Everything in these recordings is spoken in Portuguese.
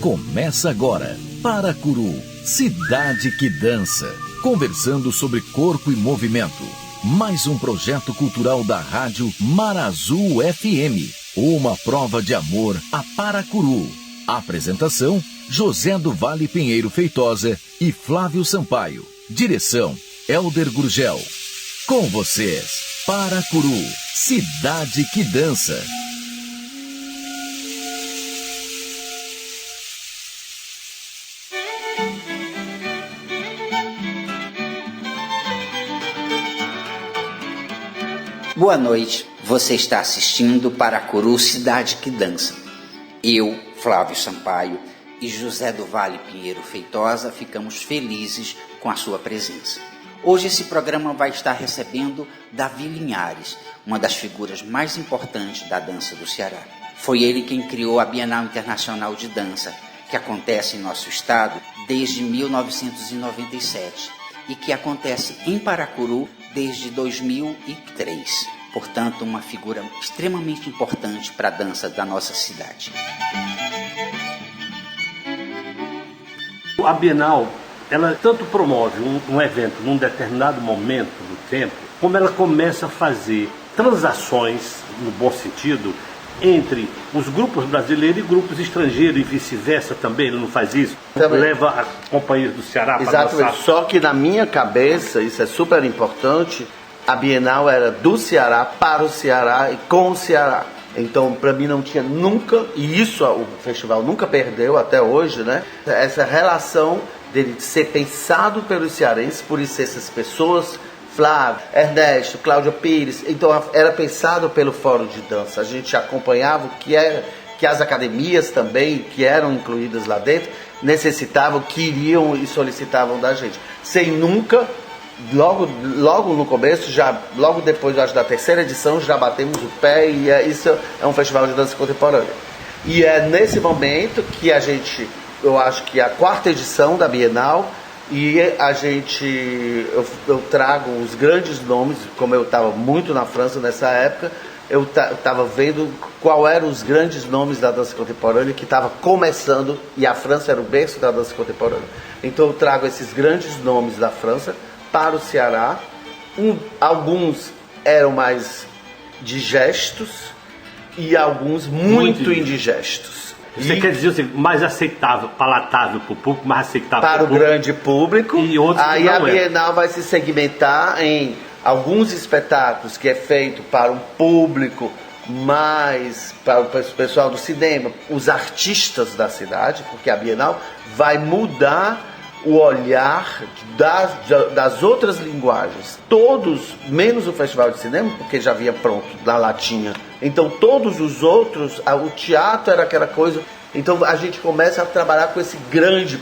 Começa agora, Paracuru, cidade que dança. Conversando sobre corpo e movimento. Mais um projeto cultural da rádio Marazul FM. Uma prova de amor a Paracuru. Apresentação, José do Vale Pinheiro Feitosa e Flávio Sampaio. Direção, Helder Gurgel. Com vocês, Paracuru, cidade que dança. Boa noite, você está assistindo Paracuru, cidade que dança. Eu, Flávio Sampaio e José do Vale Pinheiro Feitosa ficamos felizes com a sua presença. Hoje esse programa vai estar recebendo Davi Linhares, uma das figuras mais importantes da dança do Ceará. Foi ele quem criou a Bienal Internacional de Dança, que acontece em nosso estado desde 1997 e que acontece em Paracuru desde 2003. Portanto, uma figura extremamente importante para a dança da nossa cidade. A Bienal, ela tanto promove um evento num determinado momento do tempo, como ela começa a fazer transações, no bom sentido, entre os grupos brasileiros e grupos estrangeiros e vice-versa também. Ele não faz isso? Também. Leva a companhia do Ceará para dançar. Exatamente, só que na minha cabeça, isso é super importante, a Bienal era do Ceará, para o Ceará e com o Ceará. Então, para mim não tinha nunca, e isso o festival nunca perdeu até hoje, né? Essa relação dele ser pensado pelos cearenses, por isso essas pessoas, Flávio, Ernesto, Cláudia Pires, então era pensado pelo Fórum de Dança. A gente acompanhava o que era, que as academias também, que eram incluídas lá dentro, necessitavam, queriam e solicitavam da gente. Sem nunca, logo no começo, logo depois, acho, da terceira edição, já batemos o pé e isso é um festival de dança contemporânea. E é nesse momento que eu acho que a quarta edição da Bienal, e eu trago os grandes nomes, como eu estava muito na França nessa época, eu estava vendo qual eram os grandes nomes da dança contemporânea que estava começando, e a França era o berço da dança contemporânea. Então eu trago esses grandes nomes da França para o Ceará. Alguns eram mais digestos e alguns muito indigestos. Você quer dizer assim, mais aceitável, palatável para o público, mais aceitável para o grande público. E outros que aí não a Bienal vai se segmentar em alguns espetáculos que é feito para um público mais, para o pessoal do cinema, os artistas da cidade, porque a Bienal vai mudar o olhar das outras linguagens. Todos, menos o Festival de Cinema, porque já vinha pronto, na latinha. Então todos os outros, o teatro era aquela coisa. Então a gente começa a trabalhar com esse grande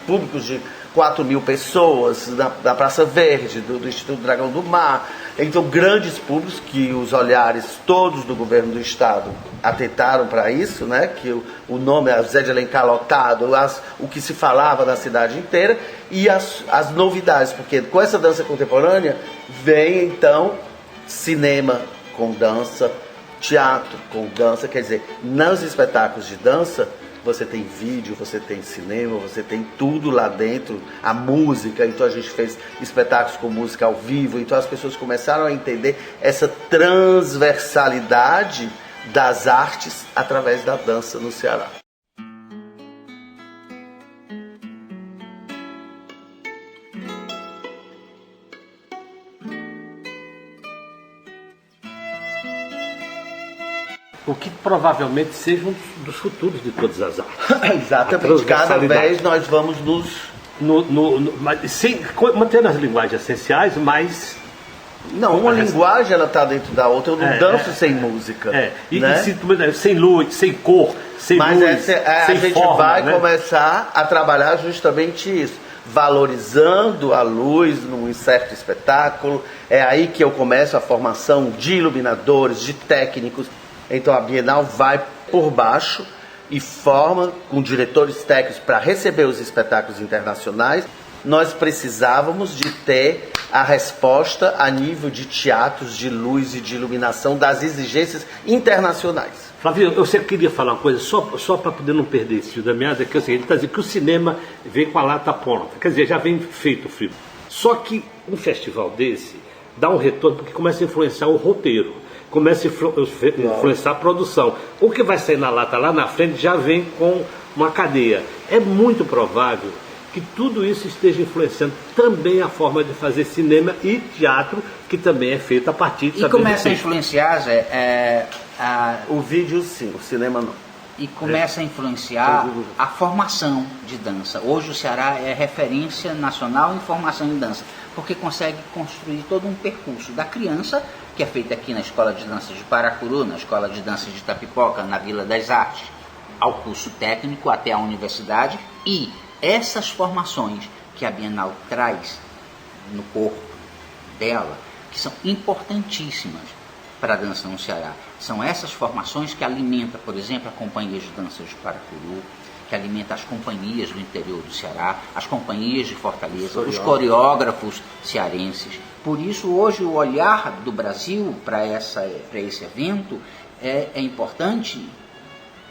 público de 4.000 pessoas, da Praça Verde, do Instituto Dragão do Mar. Então grandes públicos que os olhares todos do governo do estado atentaram para isso, né? Que o nome é Zé de Alencar lotado, o que se falava na cidade inteira, e as novidades, porque com essa dança contemporânea vem então cinema com dança, teatro com dança, quer dizer, nos espetáculos de dança você tem vídeo, você tem cinema, você tem tudo lá dentro, a música. Então a gente fez espetáculos com música ao vivo, então as pessoas começaram a entender essa transversalidade das artes através da dança no Ceará. O que provavelmente seja um dos futuros de todas as artes. Exatamente, cada vez nós vamos mantendo as linguagens essenciais, mas... Não, uma linguagem ela está dentro da outra, eu não danço sem música. Né? Sem luz, sem cor, sem mas luz, sem a gente forma, vai né? começar a trabalhar justamente isso, valorizando a luz num certo espetáculo. É aí que eu começo a formação de iluminadores, de técnicos. Então a Bienal vai por baixo e forma com diretores técnicos para receber os espetáculos internacionais. Nós precisávamos de ter a resposta a nível de teatros, de luz e de iluminação das exigências internacionais. Flávio, eu sempre queria falar uma coisa, só para poder não perder esse fio da meada, que é o seguinte, ele está dizendo que o cinema vem com a lata pronta, quer dizer, já vem feito o filme. Só que um festival desse dá um retorno porque começa a influenciar o roteiro, começa a influenciar a produção. O que vai sair na lata lá na frente já vem com uma cadeia. É muito provável que tudo isso esteja influenciando também a forma de fazer cinema e teatro, que também é feito a partir de... E começa a influenciar, Zé, o vídeo sim, o cinema não. E começa a influenciar a formação de dança. Hoje o Ceará é referência nacional em formação em dança, porque consegue construir todo um percurso da criança, que é feito aqui na Escola de Dança de Paracuru, na Escola de Dança de Itapipoca, na Vila das Artes, ao curso técnico até a universidade, e essas formações que a Bienal traz no corpo dela, que são importantíssimas para a dança no Ceará. São essas formações que alimentam, por exemplo, a Companhia de Dança de Paracuru, que alimenta as companhias do interior do Ceará, as companhias de Fortaleza, os coreógrafos cearenses. Por isso, hoje, o olhar do Brasil para esse evento é importante,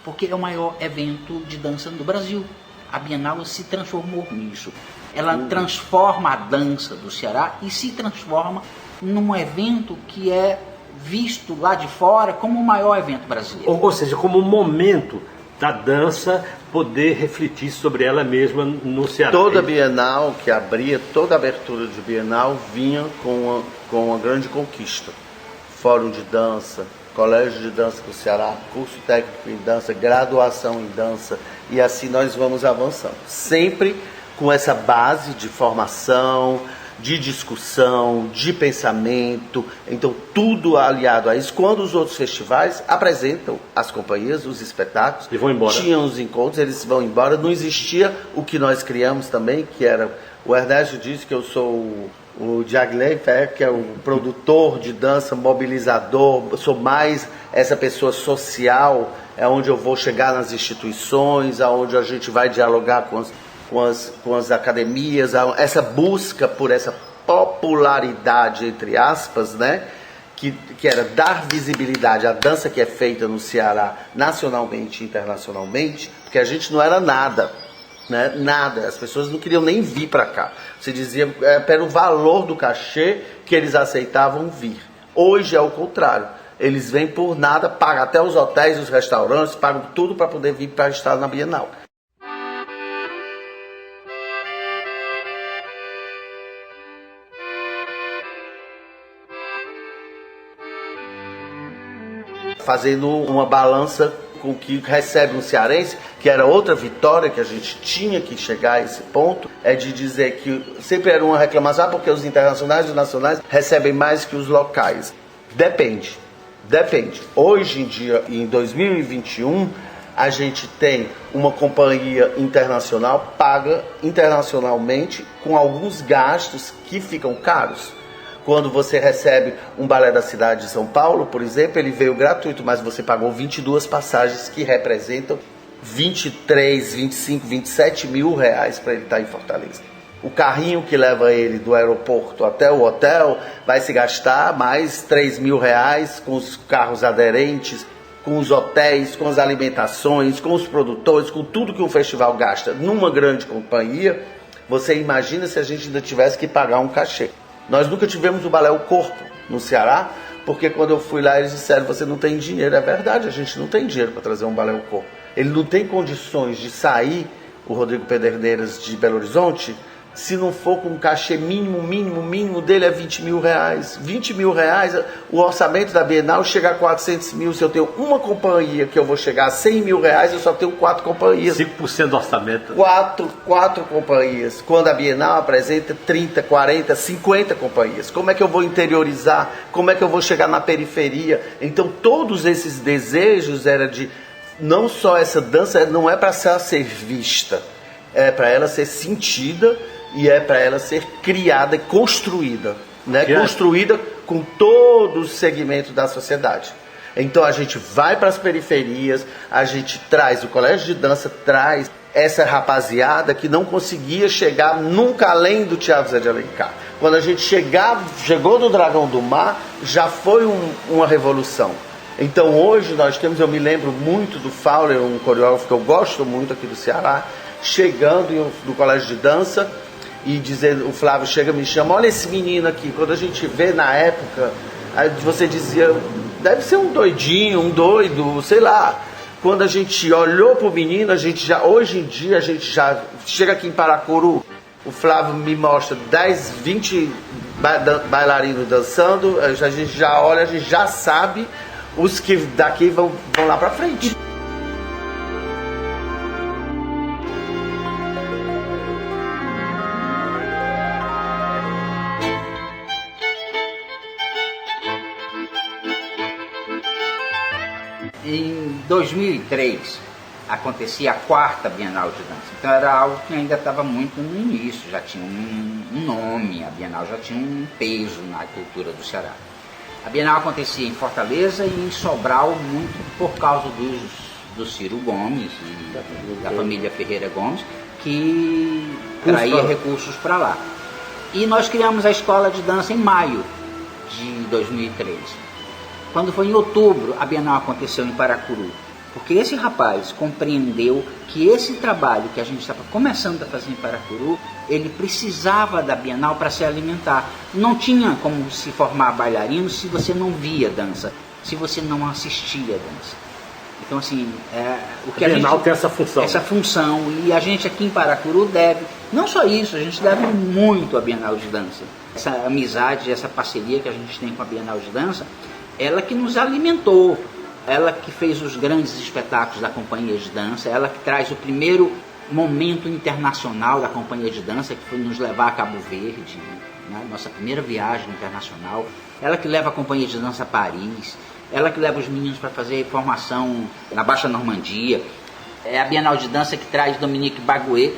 porque é o maior evento de dança do Brasil. A Bienal se transformou nisso. Ela transforma a dança do Ceará e se transforma num evento que é visto lá de fora como o maior evento brasileiro. Ou seja, como um momento da dança poder refletir sobre ela mesma no Ceará. Toda Bienal que abria, toda abertura de Bienal vinha com uma grande conquista. Fórum de dança, colégio de dança do Ceará, curso técnico em dança, graduação em dança, e assim nós vamos avançando. Sempre com essa base de formação, de discussão, de pensamento, então tudo aliado a isso. Quando os outros festivais apresentam as companhias, os espetáculos, e vão embora. Tinham os encontros, eles vão embora, não existia o que nós criamos também, que era, o Ernesto disse que eu sou o Diagley, que é o produtor de dança, mobilizador, sou mais essa pessoa social, é onde eu vou chegar nas instituições, aonde a gente vai dialogar com as academias, essa busca por essa popularidade, entre aspas, né? Que era dar visibilidade à dança que é feita no Ceará, nacionalmente e internacionalmente, porque a gente não era nada, né? Nada, as pessoas não queriam nem vir para cá. Você dizia, pelo valor do cachê que eles aceitavam vir. Hoje é o contrário. Eles vêm por nada, pagam até os hotéis, os restaurantes, pagam tudo para poder vir para estar na Bienal. Fazendo uma balança com o que recebe um cearense, que era outra vitória que a gente tinha que chegar a esse ponto, é de dizer que sempre era uma reclamação, porque os internacionais e os nacionais recebem mais que os locais. Depende. Hoje em dia, em 2021, a gente tem uma companhia internacional paga internacionalmente com alguns gastos que ficam caros. Quando você recebe um balé da cidade de São Paulo, por exemplo, ele veio gratuito, mas você pagou 22 passagens que representam 23, 25, 27 mil reais para ele estar em Fortaleza. O carrinho que leva ele do aeroporto até o hotel vai se gastar mais 3 mil reais com os carros aderentes, com os hotéis, com as alimentações, com os produtores, com tudo que um festival gasta. Numa grande companhia, você imagina se a gente ainda tivesse que pagar um cachê. Nós nunca tivemos o balé O Corpo no Ceará, porque quando eu fui lá eles disseram, você não tem dinheiro. É verdade, a gente não tem dinheiro para trazer um balé O Corpo. Ele não tem condições de sair, o Rodrigo Pederneiras de Belo Horizonte, se não for com um cachê mínimo dele é 20 mil reais. 20 mil reais, o orçamento da Bienal chega a 400 mil. Se eu tenho uma companhia que eu vou chegar a 100 mil reais, eu só tenho 4 companhias. 5% do orçamento. 4 companhias. Quando a Bienal apresenta 30, 40, 50 companhias. Como é que eu vou interiorizar? Como é que eu vou chegar na periferia? Então todos esses desejos era de... Não só essa dança não é para ser vista, é para ela ser sentida e é para ela ser criada e construída, né? Construída com todo o segmento da sociedade. Então a gente vai para as periferias, a gente traz, o colégio de dança traz essa rapaziada que não conseguia chegar nunca além do Teatro Zé de Alencar. Quando a gente chegou no Dragão do Mar, já foi uma revolução. Então hoje nós temos, eu me lembro muito do Fowler, um coreógrafo que eu gosto muito aqui do Ceará, chegando no colégio de dança e dizendo, o Flávio chega e me chama, olha esse menino aqui. Quando a gente vê na época, aí você dizia, deve ser um doidinho, um doido, sei lá. Quando a gente olhou pro menino, hoje em dia a gente já chega aqui em Paracuru, o Flávio me mostra 10, 20 bailarinos dançando, a gente já olha, a gente já sabe os que daqui vão lá pra frente. Em 2003 acontecia a 4ª Bienal de Dança, então era algo que ainda estava muito no início, já tinha um nome, a Bienal já tinha um peso na cultura do Ceará. A Bienal acontecia em Fortaleza e em Sobral, muito por causa do Ciro Gomes e da família Ferreira Gomes, que traía recursos para lá. E nós criamos a escola de dança em maio de 2003. Quando foi em outubro, a Bienal aconteceu em Paracuru, porque esse rapaz compreendeu que esse trabalho que a gente estava começando a fazer em Paracuru, ele precisava da Bienal para se alimentar. Não tinha como se formar bailarino se você não via dança, se você não assistia dança. Então, assim, o que a Bienal tem essa função. Essa função, e a gente aqui em Paracuru deve, não só isso, a gente deve muito à Bienal de Dança. Essa amizade, essa parceria que a gente tem com a Bienal de Dança, ela que nos alimentou, ela que fez os grandes espetáculos da Companhia de Dança, ela que traz o primeiro momento internacional da Companhia de Dança, que foi nos levar a Cabo Verde, né? Nossa primeira viagem internacional, ela que leva a Companhia de Dança a Paris, ela que leva os meninos para fazer formação na Baixa Normandia, é a Bienal de Dança que traz Dominique Baguet,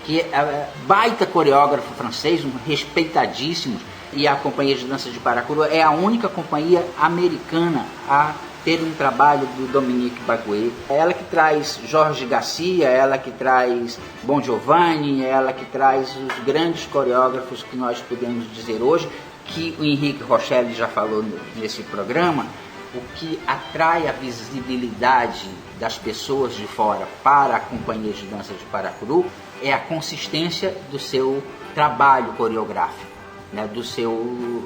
que é baita coreógrafo francês, respeitadíssimo, e a Companhia de Dança de Paracuru é a única companhia americana a ter um trabalho do Dominique Baguet. É ela que traz Jorge Garcia, é ela que traz Bon Giovanni, é ela que traz os grandes coreógrafos que nós podemos dizer hoje, que o Henrique Rochelle já falou nesse programa. O que atrai a visibilidade das pessoas de fora para a Companhia de Dança de Paracuru é a consistência do seu trabalho coreográfico, né, do seu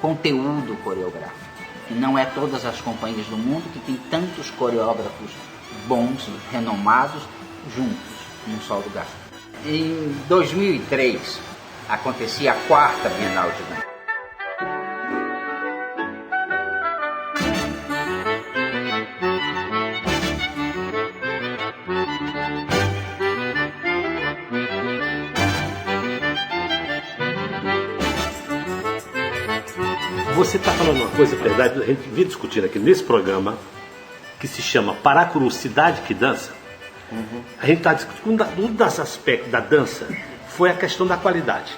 conteúdo coreográfico. E não é todas as companhias do mundo que tem tantos coreógrafos bons, renomados, juntos, num só lugar. Em 2003, acontecia a 4ª Bienal de Dança. Você está falando uma coisa, verdade, a gente vinha discutindo aqui nesse programa, que se chama Paracuru, Cidade que Dança. A gente está discutindo, um dos aspectos da dança foi a questão da qualidade.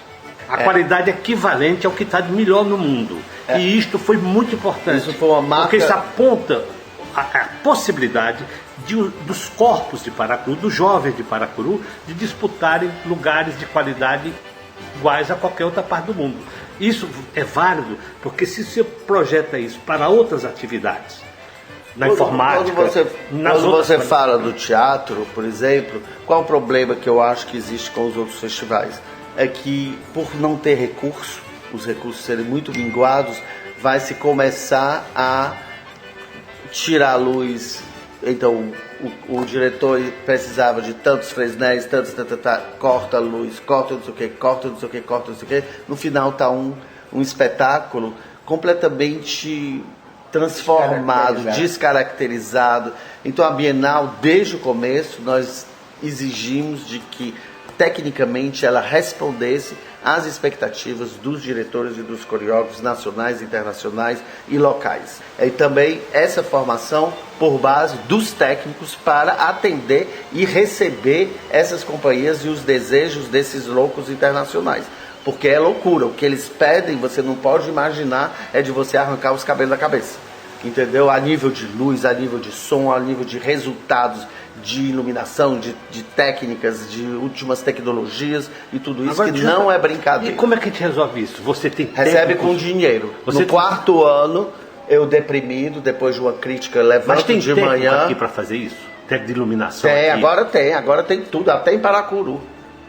A qualidade equivalente ao que está de melhor no mundo. E isto foi muito importante. Isso foi uma marca... Porque isso aponta a possibilidade dos corpos de Paracuru, dos jovens de Paracuru, de disputarem lugares de qualidade iguais a qualquer outra parte do mundo. Isso é válido porque se você projeta isso para outras atividades, na informática... Quando você fala do teatro, por exemplo, qual o problema que eu acho que existe com os outros festivais? É que, por não ter recurso, os recursos serem muito minguados, vai se começar a tirar a luz. Então, o diretor precisava de tantos fresnéis, corta a luz, corta não sei o que, corta não sei o que, corta não sei o que. No final está um espetáculo completamente transformado, descaracterizado. Então a Bienal, desde o começo, nós exigimos de que tecnicamente ela respondesse às expectativas dos diretores e dos coreógrafos nacionais, internacionais e locais. E também essa formação por base dos técnicos para atender e receber essas companhias e os desejos desses loucos internacionais. Porque é loucura, o que eles pedem, você não pode imaginar, é de você arrancar os cabelos da cabeça. entendeu? A nível de luz, a nível de som, a nível de resultados, de iluminação, de técnicas, de últimas tecnologias e tudo isso. Agora, que não é brincadeira. E como é que a gente resolve isso? Você tem recebe com dinheiro. No quarto ano, eu deprimido, depois de uma crítica, levanto Mas tem de manhã. Aqui para fazer isso? Técnico de iluminação? Tem, aqui. agora tem tudo, até em Paracuru.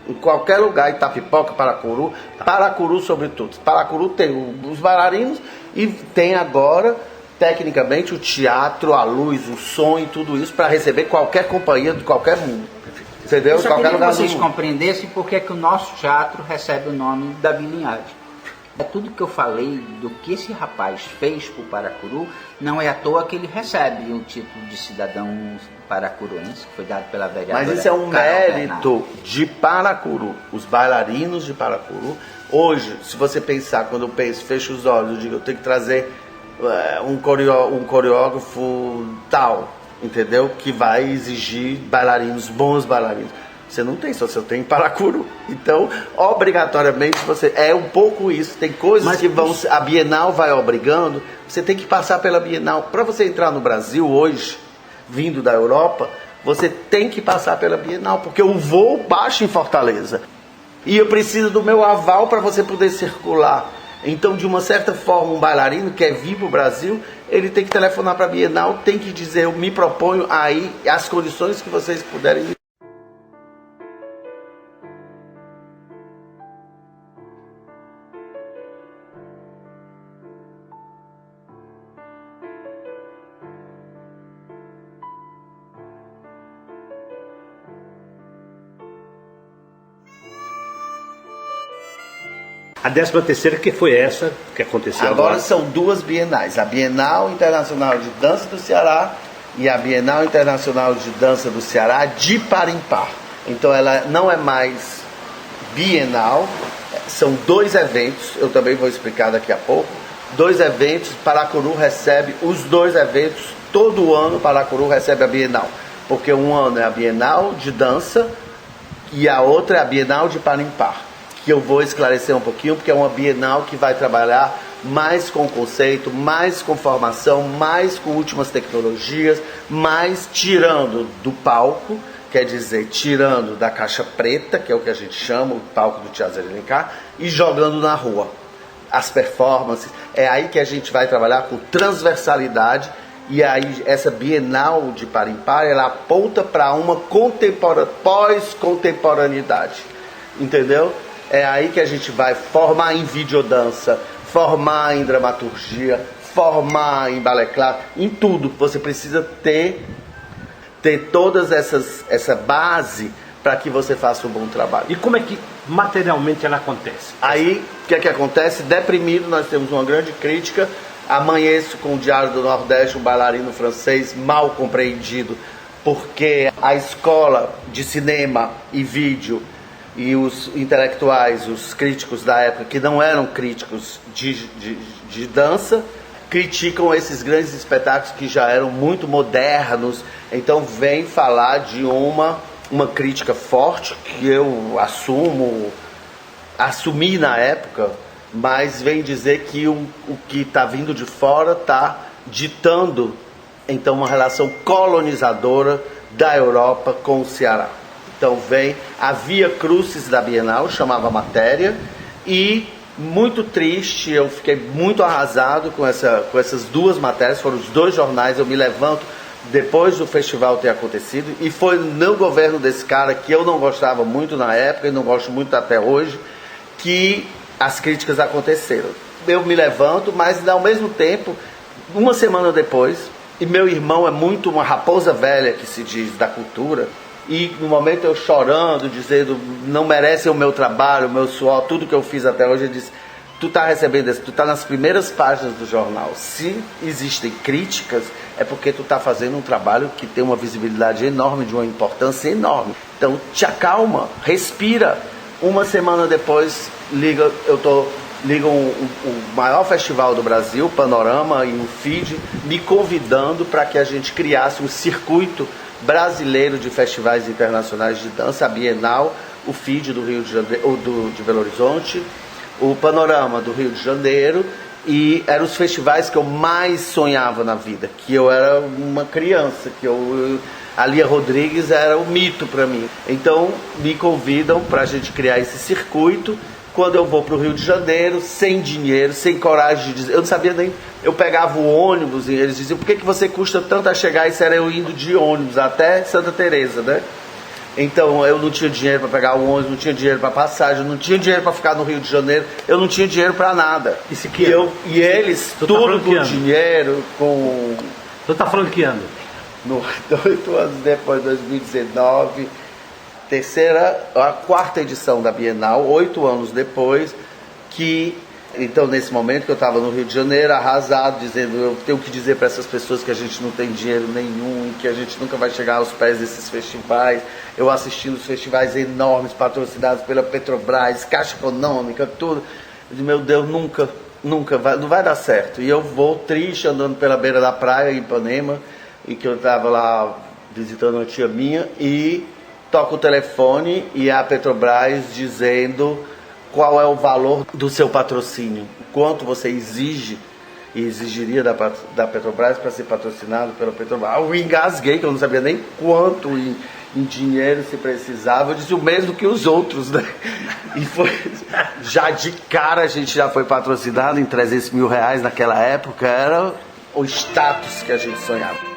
Em qualquer lugar, Itapipoca, Paracuru, Paracuru sobretudo. Paracuru tem os bailarinos e tem agora, tecnicamente, o teatro, a luz, o som e tudo isso para receber qualquer companhia de qualquer mundo. Entendeu? Eu só qualquer queria lugar que vocês do mundo. compreendessem porque é que o nosso teatro recebe o nome Davi Linhares. É tudo que eu falei do que esse rapaz fez por Paracuru, não é à toa que ele recebe o título de cidadão paracuruense, que foi dado pela vereadora. Mas isso é um mérito de Paracuru, os bailarinos de Paracuru. Hoje, se você pensar, quando eu penso, fecho os olhos, eu digo, eu tenho que trazer um coreógrafo tal, entendeu? Que vai exigir bailarinos, bons bailarinos. Você não tem, só você tem Paracuru. Então, obrigatoriamente, você é um pouco isso. Tem coisas que vão... A Bienal vai obrigando. Você tem que passar pela Bienal. Para você entrar no Brasil hoje, vindo da Europa, você tem que passar pela Bienal, porque o voo baixa em Fortaleza. E eu preciso do meu aval para você poder circular. Então, de uma certa forma, um bailarino que quer vir para o Brasil, ele tem que telefonar para a Bienal, tem que dizer, eu me proponho aí as condições que vocês puderem. A 13ª, que foi essa que aconteceu agora? Agora são duas bienais, a Bienal Internacional de Dança do Ceará e a Bienal Internacional de Dança do Ceará de par em par. Então ela não é mais bienal, são dois eventos, eu também vou explicar daqui a pouco. Dois eventos, Paracuru recebe os dois eventos, todo ano Paracuru recebe a Bienal. Porque um ano é a Bienal de Dança e a outra é a Bienal de par em par. Que eu vou esclarecer um pouquinho, porque é uma Bienal que vai trabalhar mais com conceito, mais com formação, mais com últimas tecnologias, mais tirando do palco, quer dizer, tirando da caixa preta, que é o que a gente chama, o palco do Teatro Zé de Alencar, e jogando na rua. As performances, é aí que a gente vai trabalhar com transversalidade, e aí essa Bienal de par em par, ela aponta para uma pós-contemporaneidade, entendeu? É aí que a gente vai formar em videodança, formar em dramaturgia, formar em balé clássico, em tudo. Você precisa ter todas essa base para que você faça um bom trabalho. E como é que materialmente ela acontece? Aí, o que é que acontece? Deprimido, nós temos uma grande crítica. Amanheço com o Diário do Nordeste, um bailarino francês mal compreendido, porque a escola de cinema e vídeo e os intelectuais, os críticos da época, que não eram críticos de dança, criticam esses grandes espetáculos que já eram muito modernos. Então vem falar de uma crítica forte, que eu assumi na época, mas vem dizer que o que está vindo de fora está ditando então uma relação colonizadora da Europa com o Ceará. Então havia crucis da Bienal, chamava matéria, e muito triste, eu fiquei muito arrasado com essas duas matérias, foram os dois jornais. Eu me levanto depois do festival ter acontecido, e foi no governo desse cara, que eu não gostava muito na época, e não gosto muito até hoje, que as críticas aconteceram. Eu me levanto, mas ao mesmo tempo, uma semana depois, e meu irmão é muito uma raposa velha, que se diz, da cultura, e no momento eu chorando, dizendo, não merecem o meu trabalho, o meu suor, tudo que eu fiz até hoje, ele disse, tu tá recebendo isso, tu tá nas primeiras páginas do jornal. Se existem críticas, é porque tu tá fazendo um trabalho que tem uma visibilidade enorme, de uma importância enorme. Então te acalma, respira. Uma semana depois, liga o maior festival do Brasil, Panorama, e o FID, me convidando para que a gente criasse um circuito brasileiro de festivais internacionais de dança, a Bienal, o FID do Rio de Janeiro, de Belo Horizonte, o Panorama do Rio de Janeiro E eram os festivais que eu mais sonhava na vida, que eu era uma criança, a Lia Rodrigues era o mito para mim. Então me convidam para a gente criar esse circuito. Quando eu vou para o Rio de Janeiro, sem dinheiro, sem coragem de dizer, eu não sabia nem, eu pegava o ônibus e eles diziam, por que você custa tanto a chegar? Isso era eu indo de ônibus até Santa Teresa, né? Então eu não tinha dinheiro para pegar o ônibus, não tinha dinheiro para passagem, não tinha dinheiro para ficar no Rio de Janeiro, eu não tinha dinheiro para nada. Isso que e eles, tudo com dinheiro, com... Você tá falando que ano? 8 anos depois, 2019, a quarta edição da Bienal, 8 anos depois, então nesse momento que eu estava no Rio de Janeiro, arrasado, dizendo, eu tenho que dizer para essas pessoas que a gente não tem dinheiro nenhum, que a gente nunca vai chegar aos pés desses festivais, eu assistindo os festivais enormes, patrocinados pela Petrobras, Caixa Econômica, tudo, eu disse, meu Deus, nunca vai, não vai dar certo. E eu vou triste, andando pela beira da praia em Ipanema, e que eu estava lá visitando uma tia minha, e toca o telefone e a Petrobras dizendo qual é o valor do seu patrocínio, quanto você exige e exigiria da Petrobras para ser patrocinado pela Petrobras. Eu engasguei, que eu não sabia nem quanto em dinheiro se precisava, eu disse o mesmo que os outros, né? E foi, já de cara a gente já foi patrocinado em 300 mil reais naquela época, era o status que a gente sonhava.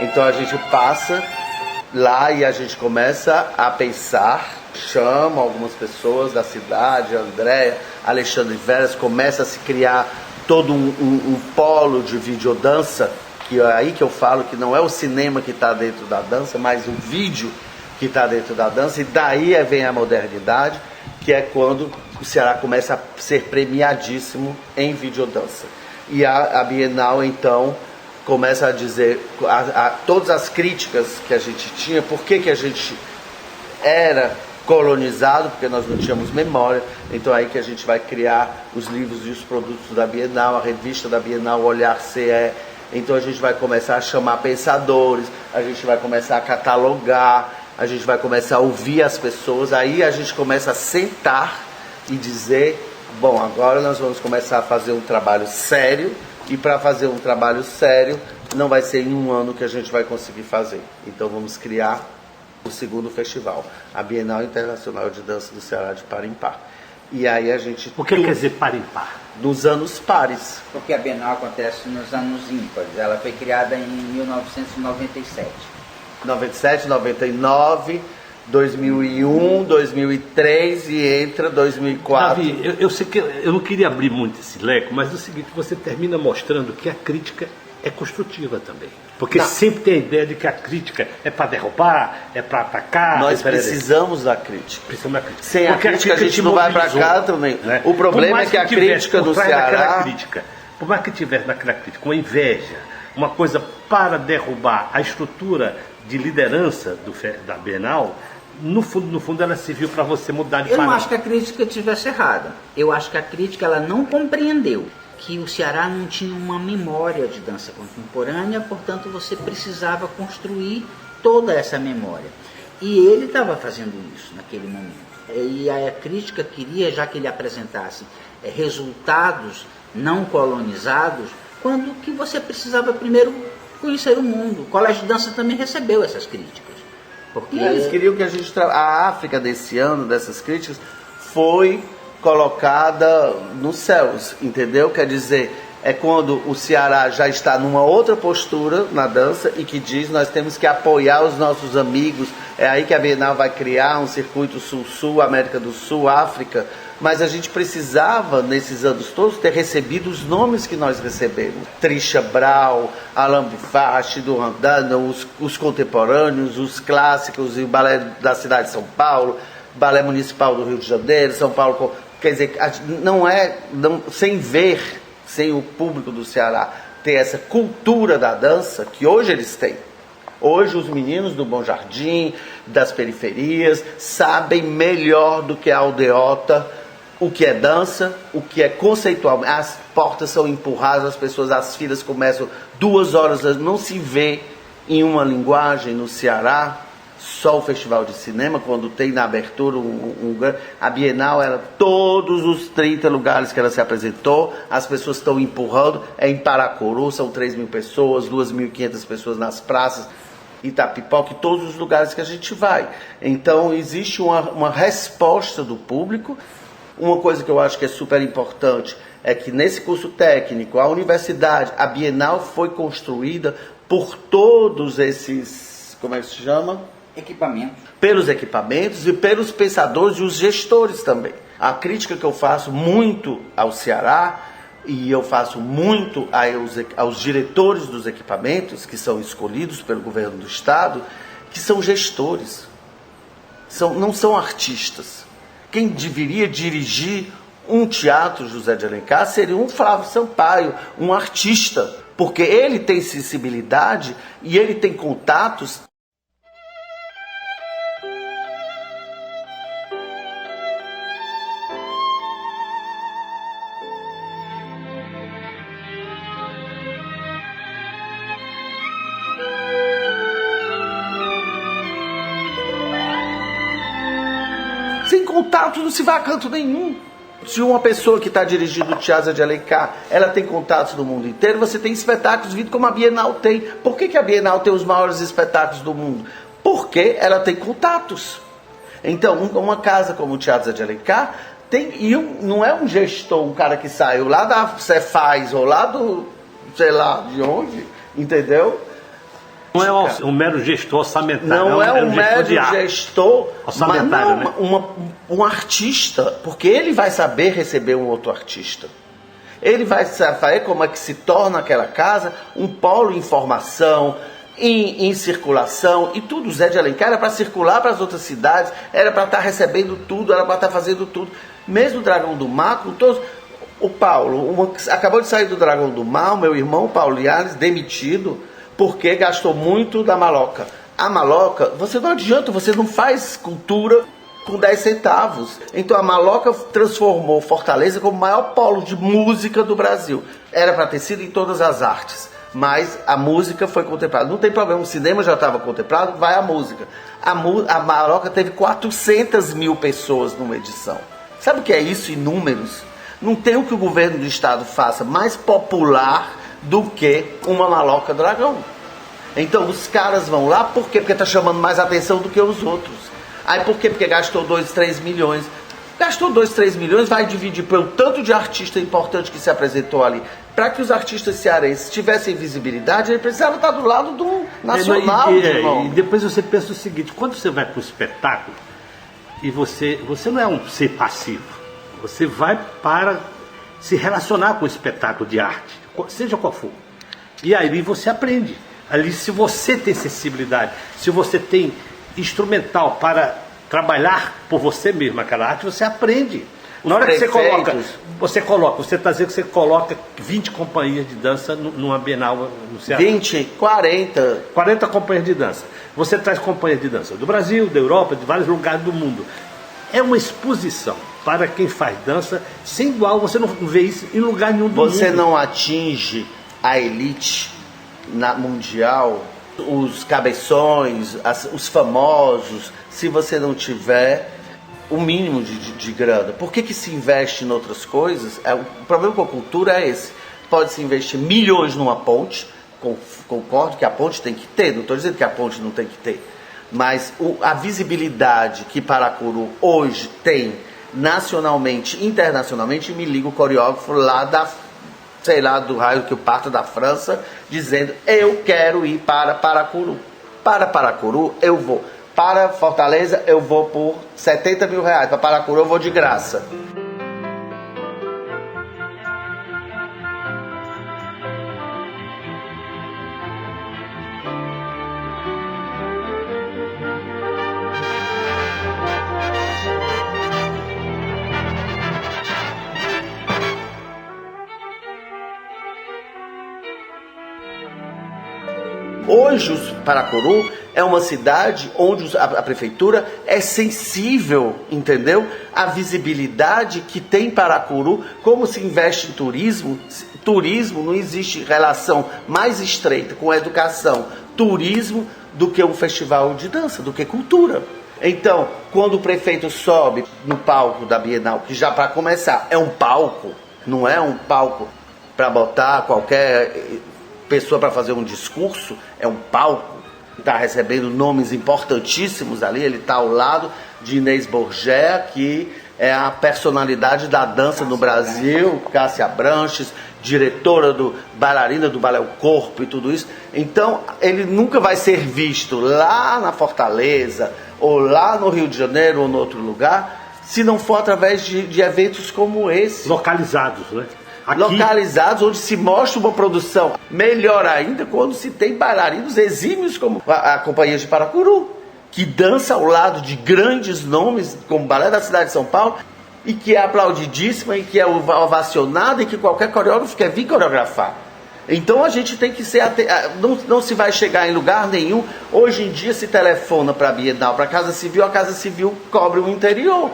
Então a gente passa lá e a gente começa a pensar, chama algumas pessoas da cidade, Andréia, Alexandre Veras, começa a se criar todo um polo de videodança, que é aí que eu falo que não é o cinema que está dentro da dança, mas o vídeo que está dentro da dança, e daí vem a modernidade, que é quando o Ceará começa a ser premiadíssimo em videodança. E a Bienal, então, começa a dizer todas as críticas que a gente tinha, por que a gente era colonizado, porque nós não tínhamos memória. Então aí que a gente vai criar os livros e os produtos da Bienal, a revista da Bienal, Olhar CE. Então a gente vai começar a chamar pensadores, a gente vai começar a catalogar, a gente vai começar a ouvir as pessoas, aí a gente começa a sentar e dizer, bom, agora nós vamos começar a fazer um trabalho sério. E para fazer um trabalho sério, não vai ser em um ano que a gente vai conseguir fazer. Então vamos criar o segundo festival, a Bienal Internacional de Dança do Ceará de Par em Par. E aí a gente... O que quer dizer par em par? Nos anos pares. Porque a Bienal acontece nos anos ímpares. Ela foi criada em 1997. 97, 99... 2001, 2003 e entra 2004. Davi, eu sei que eu não queria abrir muito esse leco, mas é o seguinte, você termina mostrando que a crítica é construtiva também. Porque sempre tem a ideia de que a crítica é para derrubar, é para atacar. Nós precisamos da crítica. Precisamos da crítica. Sem a crítica a gente não vai para cá também. Né? O problema é que a crítica do Ceará... Por mais que tivesse naquela crítica uma inveja, uma coisa para derrubar a estrutura de liderança da Bienal, no fundo ela serviu para você mudar de Eu palavra. não acho que a crítica estivesse errada. Eu acho que a crítica ela não compreendeu que o Ceará não tinha uma memória de dança contemporânea, portanto você precisava construir toda essa memória. E ele estava fazendo isso naquele momento. E a crítica queria, já que ele apresentasse resultados não colonizados, quando que você precisava primeiro conhecer o mundo. O Colégio de Dança também recebeu essas críticas. Porque eles queriam que a gente... A África desse ano, dessas críticas, foi colocada nos céus, entendeu? Quer dizer, é quando o Ceará já está numa outra postura na dança e que diz nós temos que apoiar os nossos amigos. É aí que a Bienal vai criar um circuito Sul-Sul, América do Sul, África. Mas a gente precisava, nesses anos todos, ter recebido os nomes que nós recebemos. Trisha Brau, Alain Bifache, do Randano, os contemporâneos, os clássicos, e o balé da cidade de São Paulo, balé municipal do Rio de Janeiro, São Paulo. Quer dizer, sem o público do Ceará ter essa cultura da dança, que hoje eles têm. Hoje os meninos do Bom Jardim, das periferias, sabem melhor do que a aldeota o que é dança, o que é conceitual. As portas são empurradas, as pessoas, as filas começam 2 horas, não se vê em uma linguagem no Ceará. Só o Festival de Cinema, quando tem na abertura a Bienal, era todos os 30 lugares que ela se apresentou, as pessoas estão empurrando, é em Paracuru, são 3.000 pessoas, 2.500 pessoas nas praças, Itapipoca, e todos os lugares que a gente vai. Então existe uma resposta do público. Uma coisa que eu acho que é super importante é que nesse curso técnico, a universidade, a Bienal foi construída por todos esses, como é que se chama? Equipamentos. Pelos equipamentos e pelos pensadores e os gestores também. A crítica que eu faço muito ao Ceará, e eu faço muito aos diretores dos equipamentos, que são escolhidos pelo governo do estado, que são gestores, não são artistas. Quem deveria dirigir um teatro José de Alencar seria um Flávio Sampaio, um artista, porque ele tem sensibilidade e ele tem contatos. Sem contato não se vai a canto nenhum. Se uma pessoa que está dirigindo o Teatro de Alencar, ela tem contatos do mundo inteiro, você tem espetáculos vindo como a Bienal tem. Por que a Bienal tem os maiores espetáculos do mundo? Porque ela tem contatos. Então, uma casa como o Teatro de Alencar não é um gestor, um cara que saiu lá da Cefaz ou lá do, sei lá, de onde, entendeu? Não é um mero gestor orçamentário. Não é um mero gestor orçamentário, mas não, né? Um artista, porque ele vai saber receber um outro artista. Ele vai saber como é que se torna aquela casa um polo em formação, em circulação, e tudo. O Zé de Alencar era para circular para as outras cidades, era para estar recebendo tudo, era para estar fazendo tudo. Mesmo o Dragão do Mar, com todos... O Paulo, acabou de sair do Dragão do Mar, o meu irmão, Paulo Liares, demitido, porque gastou muito da maloca. A maloca, você não adianta, você não faz cultura com 10 centavos. Então a maloca transformou Fortaleza como o maior polo de música do Brasil. Era para ter sido em todas as artes, mas a música foi contemplada. Não tem problema, o cinema já estava contemplado, vai a música. A maloca teve 400.000 pessoas numa edição. Sabe o que é isso em números? Não tem o que o governo do estado faça mais popular do que uma maloca dragão. Então os caras vão lá, por quê? Porque está chamando mais atenção do que os outros. Aí por quê? Porque gastou 2, 3 milhões. Gastou 2, 3 milhões, vai dividir pelo tanto de artista importante que se apresentou ali. Para que os artistas cearenses tivessem visibilidade, ele precisava estar do lado do nacional. E depois você pensa o seguinte, quando você vai para o espetáculo, e você não é um ser passivo, você vai para se relacionar com o espetáculo de arte, seja qual for. E aí você aprende. Ali, se você tem sensibilidade, se você tem instrumental para trabalhar por você mesmo aquela arte, você aprende. Na hora que você está dizendo que você coloca 20 companhias de dança numa Bienal no Ceará. 20, 40. 40 companhias de dança. Você traz companhias de dança do Brasil, da Europa, de vários lugares do mundo. É uma exposição para quem faz dança sem igual. Você não vê isso em lugar nenhum do mundo. Você não atinge a elite mundial, os cabeções, os famosos, se você não tiver o mínimo de grana. Por que se investe em outras coisas? O problema com a cultura é esse. Pode-se investir milhões numa ponte, concordo que a ponte tem que ter, não estou dizendo que a ponte não tem que ter, mas a visibilidade que Paracuru hoje tem nacionalmente, internacionalmente, me liga o coreógrafo lá do raio que eu parto da França, dizendo, eu quero ir para Paracuru. Para Paracuru eu vou. Para Fortaleza eu vou por 70 mil reais. Para Paracuru eu vou de graça. Anjos, Paracuru, é uma cidade onde a prefeitura é sensível, entendeu? A visibilidade que tem Paracuru, como se investe em turismo. Turismo, não existe relação mais estreita com a educação, turismo, do que um festival de dança, do que cultura. Então, quando o prefeito sobe no palco da Bienal, que já para começar é um palco, não é um palco para botar qualquer pessoa para fazer um discurso, é um palco, está recebendo nomes importantíssimos ali, ele está ao lado de Inês Borgé, que é a personalidade da dança no Brasil, Cássia Branches, diretora do bailarina do Balé o Corpo e tudo isso. Então, ele nunca vai ser visto lá na Fortaleza, ou lá no Rio de Janeiro, ou em outro lugar, se não for através de eventos como esse. Localizados, né? Aqui... Localizados, onde se mostra uma produção. Melhor ainda, quando se tem bailarinos exímios como a Companhia de Paracuru, que dança ao lado de grandes nomes, como o Balé da Cidade de São Paulo, e que é aplaudidíssima, e que é ovacionada, e que qualquer coreógrafo quer vir coreografar. Então a gente tem que ser... Não se vai chegar em lugar nenhum. Hoje em dia se telefona para a Bienal, para a Casa Civil cobre o interior.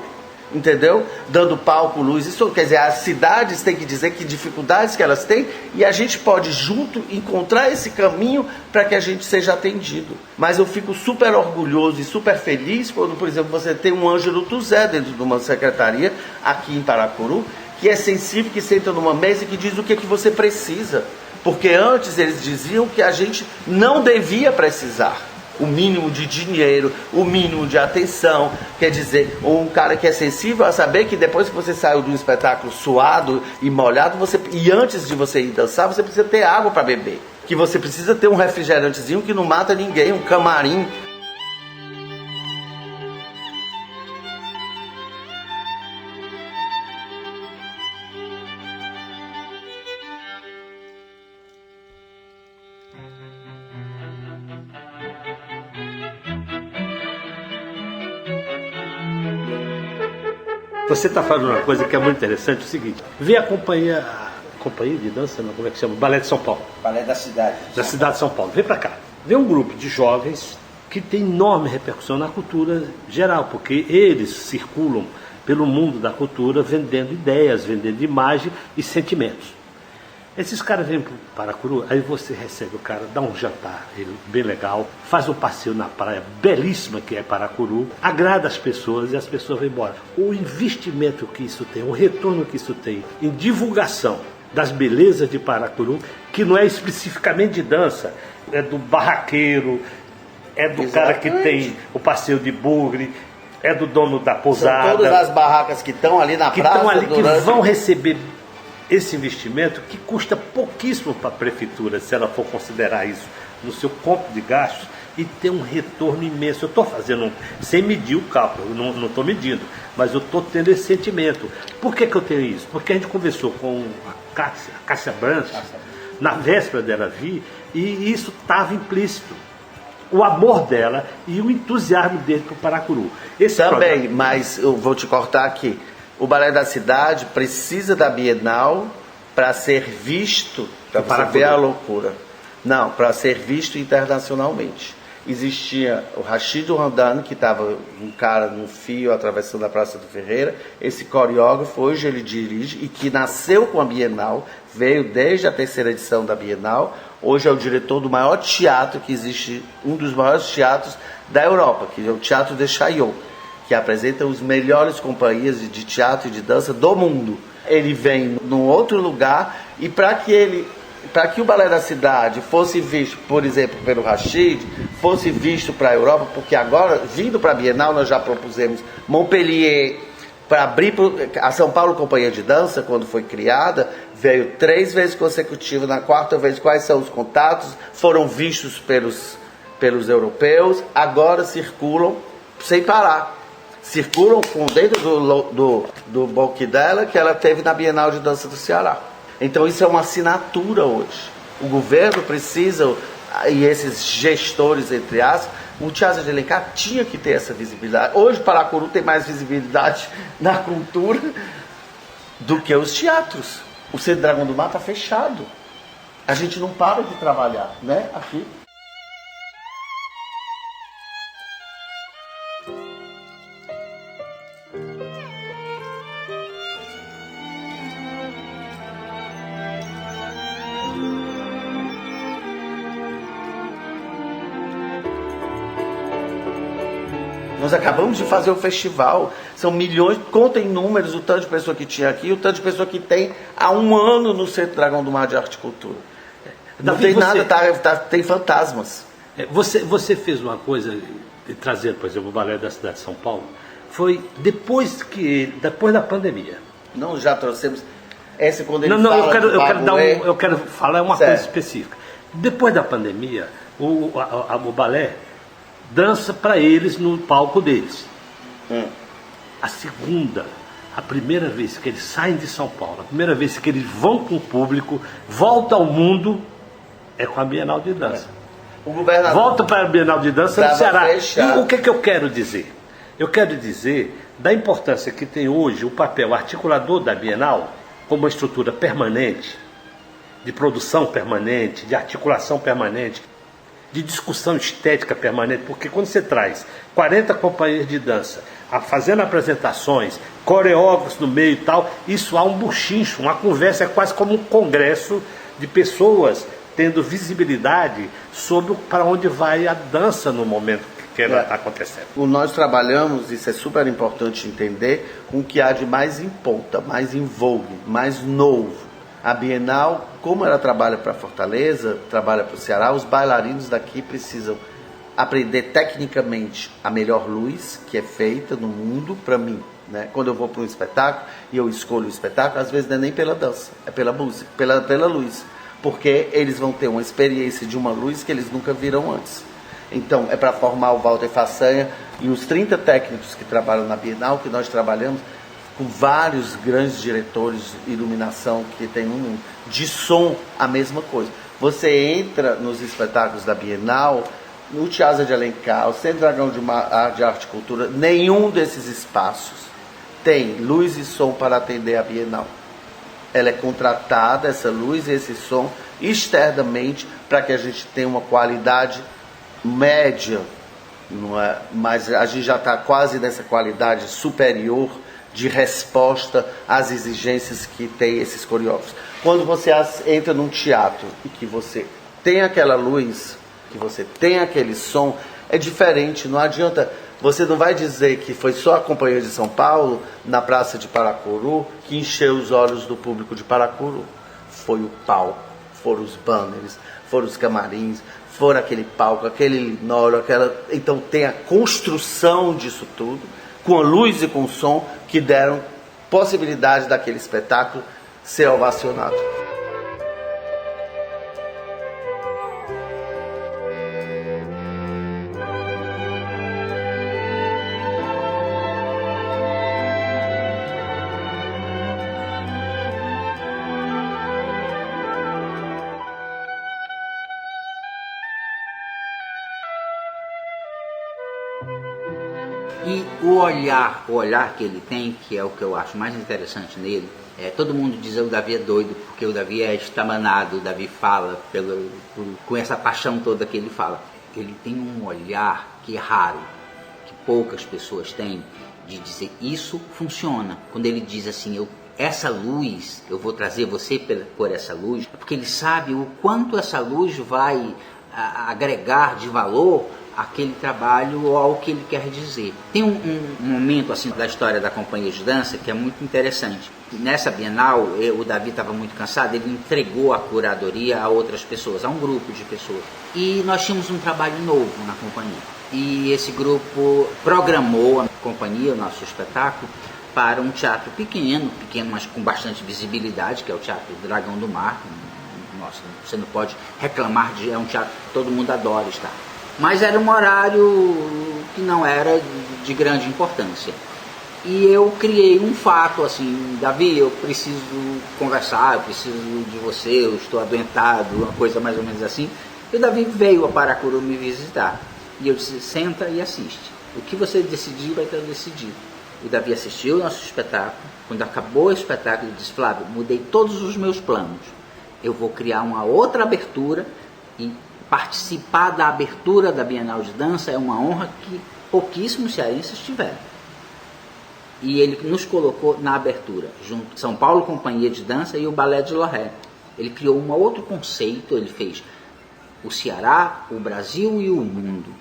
Entendeu? Dando palco, luz, isso quer dizer, as cidades têm que dizer que dificuldades que elas têm e a gente pode junto encontrar esse caminho para que a gente seja atendido. Mas eu fico super orgulhoso e super feliz quando, por exemplo, você tem um Ângelo Tuzé dentro de uma secretaria aqui em Paracuru, que é sensível, que senta numa mesa e que diz o que você precisa. Porque antes eles diziam que a gente não devia precisar. O mínimo de dinheiro, o mínimo de atenção. Quer dizer, um cara que é sensível a saber que depois que você saiu de um espetáculo suado e molhado, e antes de você ir dançar, você precisa ter água para beber. Que você precisa ter um refrigerantezinho que não mata ninguém, um camarim. Você está falando uma coisa que é muito interessante, é o seguinte, vê a companhia de dança, não, como é que chama? Balé de São Paulo. Balé da cidade. Da cidade de São Paulo. Vem para cá. Vê um grupo de jovens que tem enorme repercussão na cultura geral, porque eles circulam pelo mundo da cultura vendendo ideias, vendendo imagem e sentimentos. Esses caras vêm para Paracuru, aí você recebe o cara, dá um jantar bem legal, faz um passeio na praia belíssima que é Paracuru, agrada as pessoas e as pessoas vão embora. O investimento que isso tem, o retorno que isso tem em divulgação das belezas de Paracuru, que não é especificamente de dança, é do barraqueiro, é do cara que tem o passeio de bugre, é do dono da pousada. São todas as barracas que estão ali na praça. Que vão receber esse investimento que custa pouquíssimo para a prefeitura, se ela for considerar isso no seu conto de gastos, e tem um retorno imenso. Eu estou fazendo, sem medir o cálculo, eu não estou medindo, mas eu estou tendo esse sentimento. Por que eu tenho isso? Porque a gente conversou com a Cássia Branches, na véspera dela vir, e isso estava implícito. O amor dela e o entusiasmo dele para o Paracuru. Também, mas eu vou te cortar aqui. O Balé da Cidade precisa da Bienal para ser visto, para você ver a loucura. Não, para ser visto internacionalmente. Existia o Rashid Randani, que estava um cara num fio atravessando a Praça do Ferreira. Esse coreógrafo, hoje ele dirige, e que nasceu com a Bienal, veio desde a 3ª edição da Bienal. Hoje é o diretor do maior teatro que existe, um dos maiores teatros da Europa, que é o Teatro de Chaillot, que apresenta os melhores companhias de teatro e de dança do mundo. Ele vem num outro lugar, e para que o Balé da Cidade fosse visto, por exemplo, pelo Rashid, fosse visto para a Europa, porque agora, vindo para a Bienal, nós já propusemos Montpellier, para abrir a São Paulo Companhia de Dança, quando foi criada, veio 3 vezes consecutivas, na 4ª vez, quais são os contatos, foram vistos pelos europeus, agora circulam sem parar. Circulam com dentro do book dela, que ela teve na Bienal de Dança do Ceará. Então isso é uma assinatura hoje. O governo precisa, e esses gestores, entre aspas, o Teatro de Alencar tinha que ter essa visibilidade. Hoje Paracuru tem mais visibilidade na cultura do que os teatros. O Centro Dragão do Mar está fechado. A gente não para de trabalhar, né? Aqui. Nós acabamos de fazer o festival, são milhões, contem números, o tanto de pessoa que tinha aqui, o tanto de pessoa que tem há um ano no Centro Dragão do Mar de Arte e Cultura. Não Davi, tem nada, tem fantasmas. Você fez uma coisa, trazendo, por exemplo, o Balé da cidade de São Paulo, foi depois da pandemia. Não, já trouxemos. Essa quando ele Não, fala eu quero falar uma coisa específica. Depois da pandemia, o balé dança para eles no palco deles. A primeira vez que eles saem de São Paulo, a primeira vez que eles vão com o público, volta ao mundo, é com a Bienal de Dança. O governador Volta para a Bienal de Dança no Ceará. Fechado. E o que eu quero dizer? Eu quero dizer da importância que tem hoje o papel articulador da Bienal como uma estrutura permanente, de produção permanente, de articulação permanente, de discussão estética permanente, porque quando você traz 40 companhias de dança fazendo apresentações, coreógrafos no meio e tal, isso há um buchincho, uma conversa, é quase como um congresso de pessoas tendo visibilidade sobre para onde vai a dança no momento que ela está acontecendo. Nós trabalhamos, isso é super importante entender, com o que há de mais em ponta, mais em vogue, mais novo. A Bienal, como ela trabalha para Fortaleza, trabalha para o Ceará, os bailarinos daqui precisam aprender tecnicamente a melhor luz que é feita no mundo para mim. Né? Quando eu vou para um espetáculo e eu escolho o espetáculo, às vezes não é nem pela dança, é pela música, pela luz. Porque eles vão ter uma experiência de uma luz que eles nunca viram antes. Então, é para formar o Walter Façanha e os 30 técnicos que trabalham na Bienal, que nós trabalhamos com vários grandes diretores de iluminação que tem no mundo. De som, a mesma coisa. Você entra nos espetáculos da Bienal, no Teatro de Alencar, o Centro Dragão de Arte e Cultura, nenhum desses espaços tem luz e som para atender a Bienal. Ela é contratada, essa luz e esse som, externamente, para que a gente tenha uma qualidade média, não é? Mas a gente já está quase nessa qualidade superior de resposta às exigências que tem esses coreógrafos. Quando você entra num teatro e que você tem aquela luz, que você tem aquele som, é diferente, não adianta. Você não vai dizer que foi só a Companhia de São Paulo, na Praça de Paracuru, que encheu os olhos do público de Paracuru. Foi o palco, foram os banners, foram os camarins, foram aquele palco, aquele linóleo, Então tem a construção disso tudo, com a luz e com o som, que deram possibilidade daquele espetáculo ser ovacionado. E o olhar que ele tem, que é o que eu acho mais interessante nele, todo mundo diz que o Davi é doido, porque o Davi é estabanado, o Davi fala com essa paixão toda que ele fala. Ele tem um olhar que é raro, que poucas pessoas têm, de dizer, isso funciona. Quando ele diz assim, essa luz, eu vou trazer você por essa luz, é porque ele sabe o quanto essa luz vai agregar de valor aquele trabalho ou ao que ele quer dizer. Tem um momento assim da história da companhia de dança que é muito interessante. Nessa Bienal, o Davi estava muito cansado, ele entregou a curadoria a outras pessoas, a um grupo de pessoas. E nós tínhamos um trabalho novo na companhia. E esse grupo programou a companhia, o nosso espetáculo, para um teatro pequeno, mas com bastante visibilidade, que é o Teatro Dragão do Mar. Nossa, você não pode reclamar é um teatro que todo mundo adora estar. Mas era um horário que não era de grande importância. E eu criei um fato assim, Davi, eu preciso conversar, eu preciso de você, eu estou adoentado, uma coisa mais ou menos assim. E o Davi veio a Paracuru me visitar. E eu disse, senta e assiste. O que você decidir vai estar decidido. O Davi assistiu o nosso espetáculo. Quando acabou o espetáculo, ele disse, Flávio, mudei todos os meus planos. Eu vou criar uma outra abertura e participar da abertura da Bienal de Dança é uma honra que pouquíssimos cearenses tiveram. E ele nos colocou na abertura, junto São Paulo Companhia de Dança e o Balé de Loré. Ele criou um outro conceito, ele fez o Ceará, o Brasil e o mundo.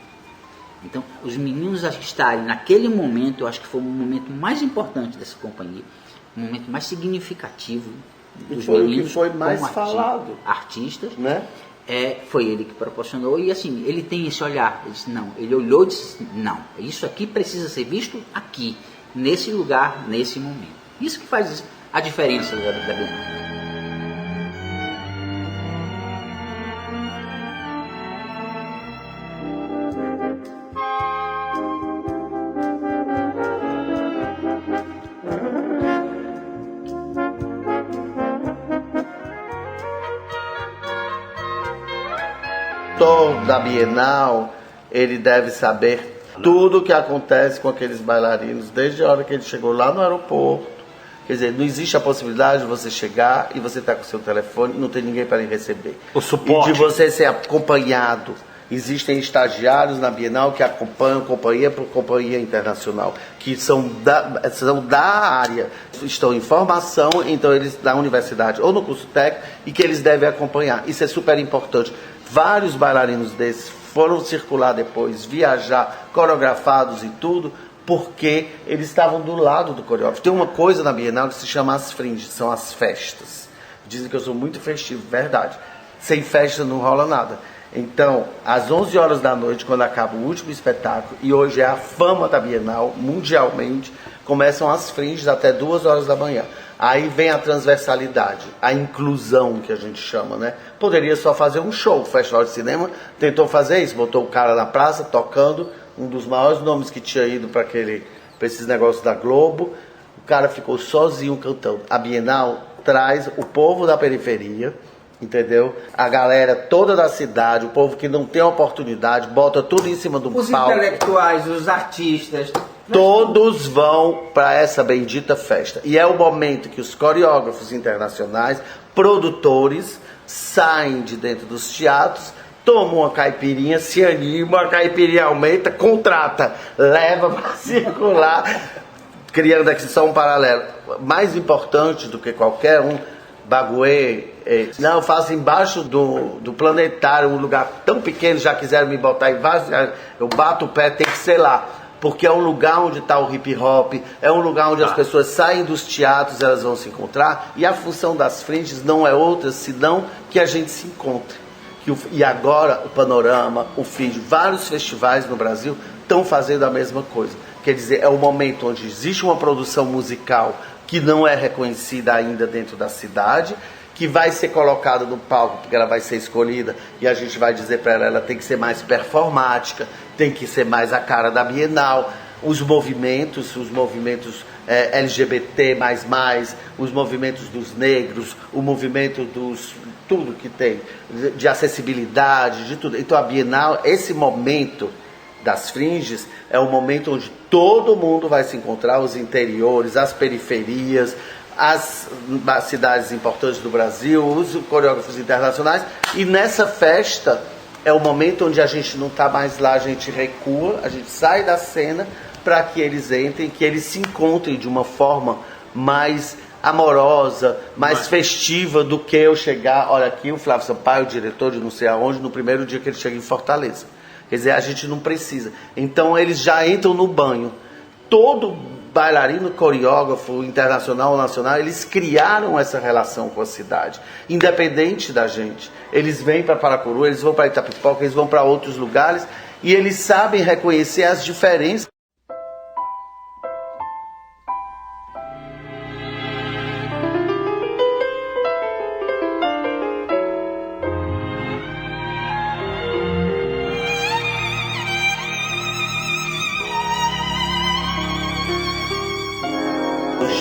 Então, os meninos estarem naquele momento, eu acho que foi o momento mais importante dessa companhia, o momento mais significativo dos meninos, que foi mais como falado, artistas, né? Foi ele que proporcionou, e assim, ele tem esse olhar, ele disse, não, ele olhou e disse, não, isso aqui precisa ser visto aqui, nesse lugar, nesse momento. Isso que faz a diferença da Bienal. Da Bienal, ele deve saber tudo o que acontece com aqueles bailarinos, desde a hora que ele chegou lá no aeroporto. Quer dizer, não existe a possibilidade de você chegar e você estar com o seu telefone e não ter ninguém para lhe receber. O suporte. E de você ser acompanhado. Existem estagiários na Bienal que acompanham companhia por companhia internacional, que são da área, estão em formação, então eles na universidade ou no curso técnico, e que eles devem acompanhar. Isso é super importante. Vários bailarinos desses foram circular depois, viajar, coreografados e tudo, porque eles estavam do lado do coreógrafo. Tem uma coisa na Bienal que se chama as fringes, são as festas. Dizem que eu sou muito festivo, verdade. Sem festa não rola nada. Então, às 11 horas da noite, quando acaba o último espetáculo, e hoje é a fama da Bienal, mundialmente, começam as fringes até 2 horas da manhã. Aí vem a transversalidade, a inclusão que a gente chama, né? Poderia só fazer um show, o Festival de Cinema tentou fazer isso, botou o cara na praça tocando, um dos maiores nomes que tinha ido para esses negócios da Globo, o cara ficou sozinho cantando. A Bienal traz o povo da periferia, entendeu? A galera toda da cidade, o povo que não tem oportunidade, bota tudo em cima do Os palco. intelectuais, os artistas, todos vão para essa bendita festa. E é o momento que os coreógrafos internacionais, produtores, saem de dentro dos teatros, tomam uma caipirinha, se animam, a caipirinha aumenta, contrata, leva para circular, criando aqui só um paralelo. Mais importante do que qualquer um, Bagué, não, eu faço embaixo do planetário, um lugar tão pequeno, já quiseram me botar embaixo, eu bato o pé, tem que ser lá. Porque é um lugar onde está o hip hop, é um lugar onde as pessoas saem dos teatros, elas vão se encontrar, e a função das frentes não é outra senão que a gente se encontre. E agora o Panorama, o FID, vários festivais no Brasil estão fazendo a mesma coisa. Quer dizer, é o momento onde existe uma produção musical que não é reconhecida ainda dentro da cidade, que vai ser colocada no palco, porque ela vai ser escolhida, e a gente vai dizer para ela tem que ser mais performática, tem que ser mais a cara da Bienal. Os movimentos LGBT++, os movimentos dos negros, o movimento dos... tudo que tem, de acessibilidade, de tudo. Então a Bienal, esse momento das fringes, é o momento onde todo mundo vai se encontrar, os interiores, as periferias, as cidades importantes do Brasil, os coreógrafos internacionais, e nessa festa é o momento onde a gente não está mais lá, a gente recua, a gente sai da cena para que eles entrem, que eles se encontrem de uma forma mais amorosa, mais festiva do que eu chegar, olha aqui o Flávio Sampaio, o diretor de não sei aonde, no primeiro dia que ele chega em Fortaleza. Quer dizer, a gente não precisa. Então eles já entram no banho. Todo bailarino, coreógrafo, internacional ou nacional, eles criaram essa relação com a cidade, independente da gente. Eles vêm para Paracuru, eles vão para Itapipoca, eles vão para outros lugares, e eles sabem reconhecer as diferenças.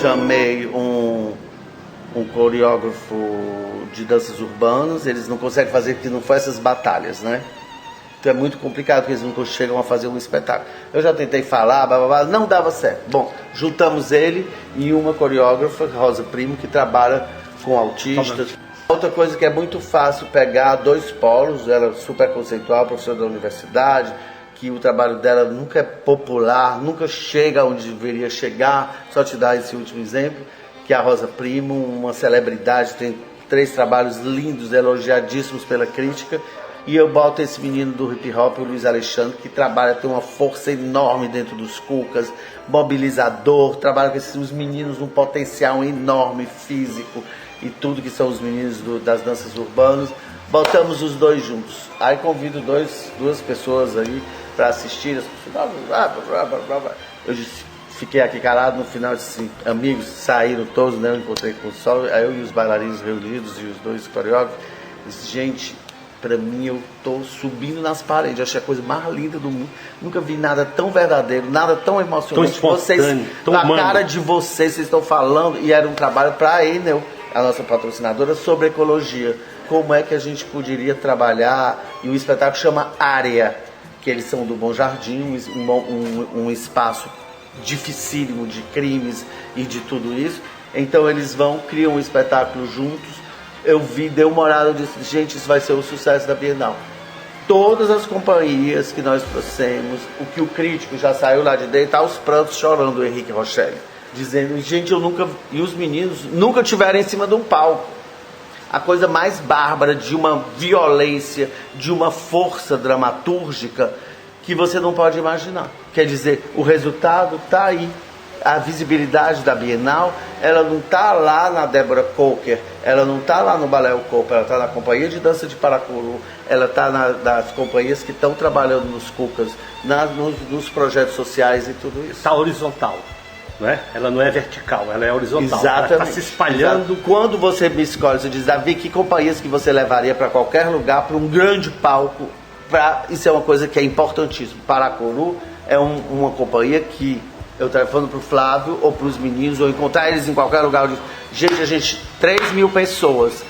Chamei um coreógrafo de danças urbanas, eles não conseguem fazer porque não foi essas batalhas, né? Então é muito complicado, porque eles não chegam a fazer um espetáculo. Eu já tentei falar, blá, blá, blá, não dava certo. Bom, juntamos ele e uma coreógrafa, Rosa Primo, que trabalha com autistas. Outra coisa que é muito fácil pegar 2 polos, ela é super conceitual, professora da universidade, que o trabalho dela nunca é popular, nunca chega onde deveria chegar. Só te dar esse último exemplo, que é a Rosa Primo, uma celebridade, tem 3 trabalhos lindos, elogiadíssimos pela crítica, e eu boto esse menino do hip hop, o Luiz Alexandre, que trabalha, tem uma força enorme dentro dos Cucas, mobilizador, trabalha com os meninos, um potencial enorme físico e tudo que são os meninos das danças urbanas. Botamos os dois juntos. Aí convido duas pessoas aí para assistir. Eu fiquei aqui calado, no final disse, amigos saíram todos, né? Eu encontrei com o Sol, aí eu e os bailarinos reunidos e os dois coreógrafos. Disse, gente, para mim eu tô subindo nas paredes, eu achei a coisa mais linda do mundo. Nunca vi nada tão verdadeiro, nada tão emocionante. Tão espontâneo, tão na humano. cara de vocês estão falando, e era um trabalho para a Enel, a nossa patrocinadora, sobre ecologia. Como é que a gente poderia trabalhar, e o espetáculo chama Área, que eles são do Bom Jardim, um espaço dificílimo de crimes e de tudo isso. Então eles criam um espetáculo juntos. Eu dei uma olhada e disse, gente, isso vai ser o sucesso da Bienal. Todas as companhias que nós trouxemos, o que o crítico já saiu lá de dentro, aos prantos chorando, o Henrique Rochelle, dizendo, gente, e os meninos nunca tiveram em cima de um palco. A coisa mais bárbara, de uma violência, de uma força dramatúrgica que você não pode imaginar. Quer dizer, o resultado está aí. A visibilidade da Bienal, ela não está lá na Débora Coker, ela não está lá no Balé O Corpo, ela está na Companhia de Dança de Paracuru, ela está nas companhias que estão trabalhando nos Cucas, nos projetos sociais e tudo isso. Está horizontal. Não é? Ela não é vertical, ela é horizontal. Exatamente. Ela está se espalhando. Exato. Quando você me escolhe, você diz, Davi, que companhias que você levaria para qualquer lugar, para um grande palco? Isso é uma coisa que é importantíssimo. Paracuru é uma companhia que eu estava falando para o Flávio ou para os meninos, ou encontrar eles em qualquer lugar. Eu digo, gente, 3.000 pessoas,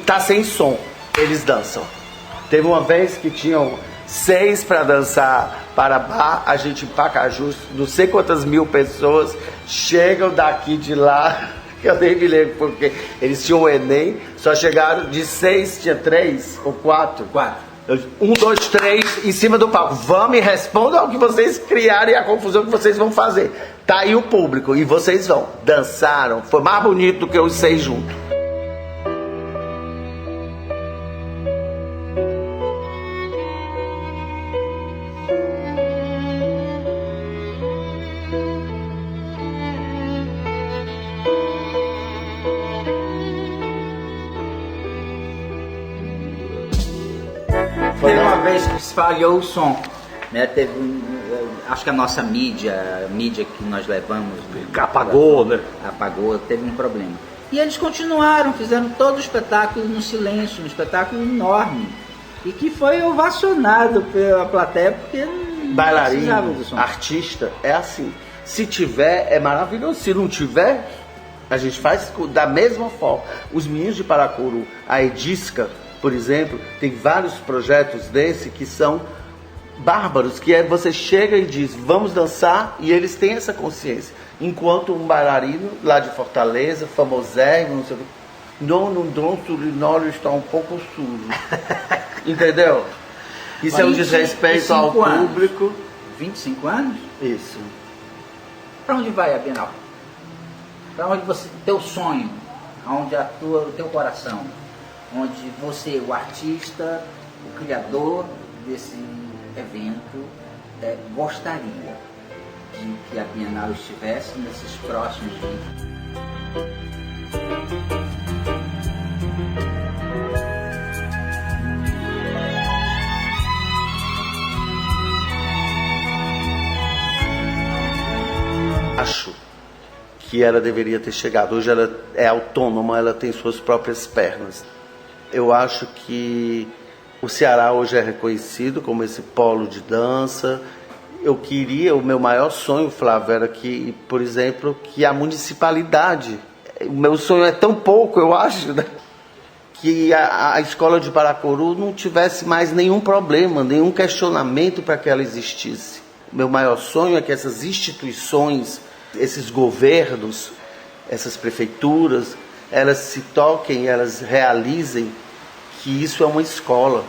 tá sem som, eles dançam. Teve uma vez que tinham 6 para dançar Parabá, a gente em Pacajus, não sei quantas mil pessoas chegam daqui de lá, que eu nem me lembro porque eles tinham o Enem, só chegaram de 6, tinha 3 ou 4? 4. 1, 2, 3 em cima do palco. Vamos e respondam ao que vocês criarem e a confusão que vocês vão fazer. Tá aí o público e vocês vão. Dançaram, foi mais bonito do que os 6 juntos. Teve uma vez que se falhou o som, né? Acho que a nossa mídia, a mídia que nós levamos... Apagou, né? Apagou, teve um problema. E eles continuaram, fizeram todo o espetáculo no silêncio, um espetáculo enorme. E que foi ovacionado pela plateia, porque não precisava do som. Bailarino, artista, é assim. Se tiver, é maravilhoso. Se não tiver, a gente faz da mesma forma. Os meninos de Paracuru, a Edisca, por exemplo, tem vários projetos desse que são bárbaros, que é você chega e diz, vamos dançar, e eles têm essa consciência. Enquanto um bailarino lá de Fortaleza, famosérrimo, não sei o que, não, Urinóleo está um pouco sujo. Entendeu? Isso é um desrespeito ao público. 25 anos? Isso. Para onde vai a Bienal? Para onde você, teu sonho, onde atua o teu coração? Onde você, o artista, o criador desse evento, gostaria de que a Bienal estivesse nesses próximos 20. Acho que ela deveria ter chegado. Hoje ela é autônoma, ela tem suas próprias pernas. Eu acho que o Ceará hoje é reconhecido como esse polo de dança. O meu maior sonho, Flávio, era que, por exemplo, que a municipalidade, o meu sonho é tão pouco, eu acho, né? Que a escola de Paracuru não tivesse mais nenhum problema, nenhum questionamento para que ela existisse. O meu maior sonho é que essas instituições, esses governos, essas prefeituras, elas se toquem, elas realizem que isso é uma escola,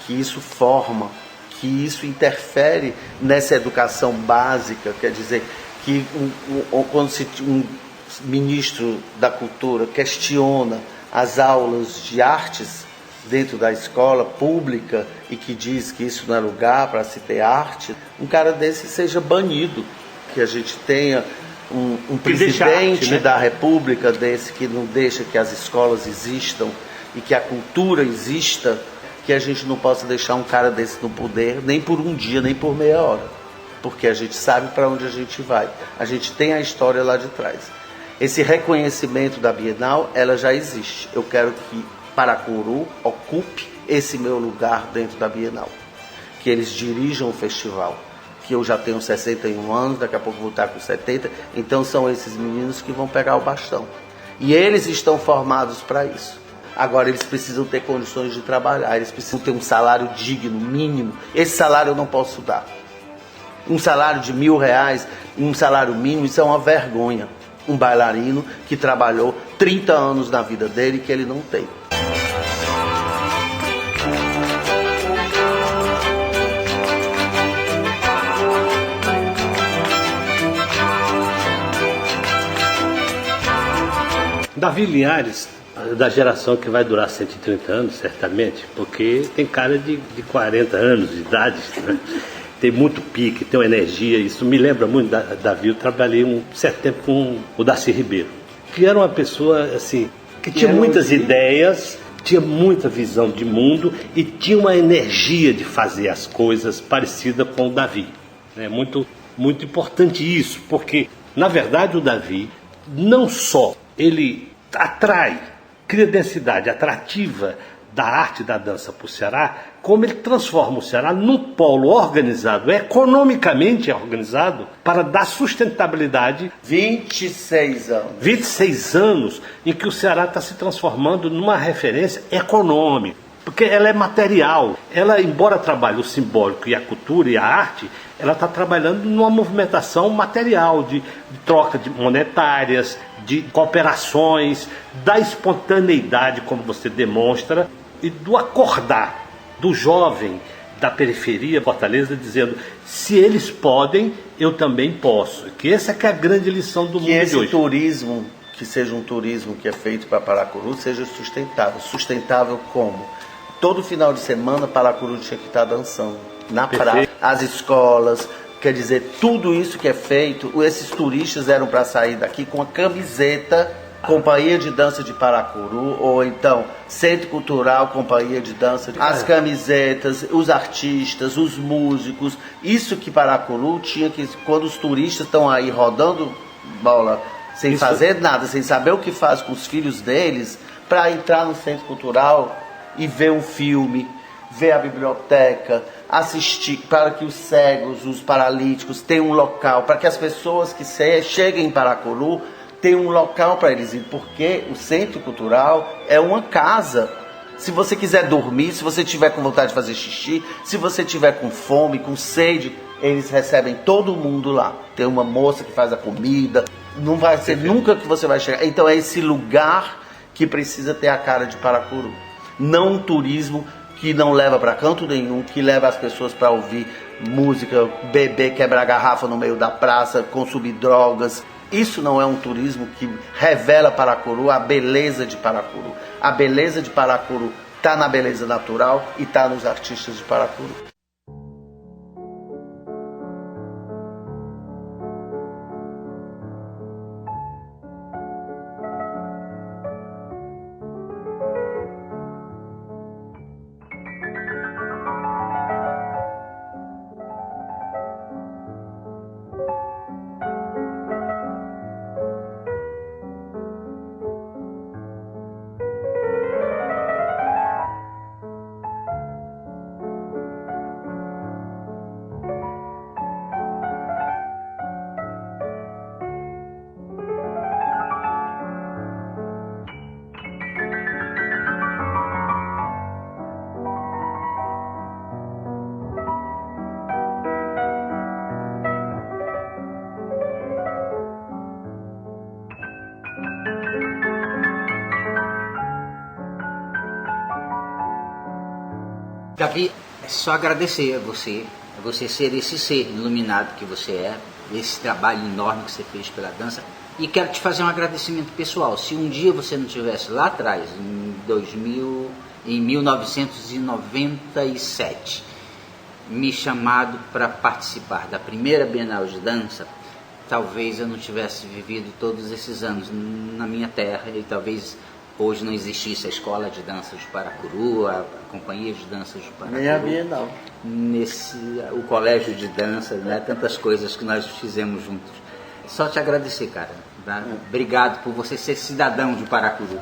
que isso forma, que isso interfere nessa educação básica. Quer dizer, que quando um ministro da cultura questiona as aulas de artes, dentro da escola pública e que diz que isso não é lugar para se ter arte, um cara desse seja banido, que a gente tenha um presidente arte, né? da República desse que não deixa que as escolas existam e que a cultura exista, que a gente não possa deixar um cara desse no poder nem por um dia, nem por meia hora, porque a gente sabe para onde a gente vai, a gente tem a história lá de trás. Esse reconhecimento da Bienal, ela já existe. Eu quero que Paracuru ocupe esse meu lugar dentro da Bienal, que eles dirijam o festival, que eu já tenho 61 anos, daqui a pouco vou estar com 70, então são esses meninos que vão pegar o bastão. E eles estão formados para isso. Agora eles precisam ter condições de trabalhar, eles precisam ter um salário digno, mínimo. Esse salário eu não posso dar. Um salário de R$1.000, um salário mínimo, isso é uma vergonha. Um bailarino que trabalhou 30 anos na vida dele que ele não tem. Davi Linhares, da geração que vai durar 130 anos, certamente, porque tem cara de 40 anos de idade, né? Tem muito pique, tem uma energia. Isso me lembra muito da Davi. Eu trabalhei um certo tempo com o Darcy Ribeiro, que era uma pessoa assim, que tinha muitas ideias, tinha muita visão de mundo e tinha uma energia de fazer as coisas parecida com o Davi. É muito, muito importante isso, porque, na verdade, o Davi não só ele atrai, cria densidade atrativa da arte da dança para o Ceará, como ele transforma o Ceará num polo organizado, economicamente organizado, para dar sustentabilidade. 26 anos. 26 anos em que o Ceará está se transformando numa referência econômica, porque ela é material. Ela, embora trabalhe o simbólico e a cultura e a arte, ela está trabalhando numa movimentação material, de troca de monetárias, de cooperações, da espontaneidade, como você demonstra, e do acordar do jovem da periferia Fortaleza, dizendo: se eles podem, eu também posso. Que essa é que é a grande lição do mundo de hoje. Que esse turismo, que seja um turismo que é feito para Paracuru, seja sustentável. Sustentável como? Todo final de semana Paracuru tinha que estar dançando na praia, as escolas. Quer dizer, tudo isso que é feito, esses turistas eram para sair daqui com a camiseta Companhia de Dança de Paracuru, ou então Centro Cultural Companhia de Dança, as camisetas, os artistas, os músicos, isso que Paracuru tinha que, quando os turistas estão aí rodando bola, sem fazer nada, sem saber o que faz com os filhos deles, para entrar no Centro Cultural e ver um filme, ver a biblioteca, assistir, para que os cegos, os paralíticos tenham um local, para que as pessoas que cheguem em Paracuru tem um local para eles ir, porque o Centro Cultural é uma casa. Se você quiser dormir, se você tiver com vontade de fazer xixi, se você tiver com fome, com sede, eles recebem todo mundo lá. Tem uma moça que faz a comida, não vai ser nunca que você vai chegar. Então é esse lugar que precisa ter a cara de Paracuru. Não um turismo que não leva para canto nenhum, que leva as pessoas para ouvir música, beber, quebrar garrafa no meio da praça, consumir drogas. Isso não é um turismo que revela Paracuru, a beleza de Paracuru. A beleza de Paracuru está na beleza natural e está nos artistas de Paracuru. Davi, é só agradecer a você ser esse ser iluminado que você é, esse trabalho enorme que você fez pela dança. E quero te fazer um agradecimento pessoal. Se um dia você não estivesse lá atrás, em 2000, em 1997, me chamado para participar da primeira Bienal de Dança, talvez eu não tivesse vivido todos esses anos na minha terra e talvez hoje não existisse a Escola de Dança de Paracuru, a Companhia de Dança de Paracuru. Nem a Bienal. O Colégio de Dança, né? Tantas coisas que nós fizemos juntos. Só te agradecer, cara. Tá? Obrigado por você ser cidadão de Paracuru.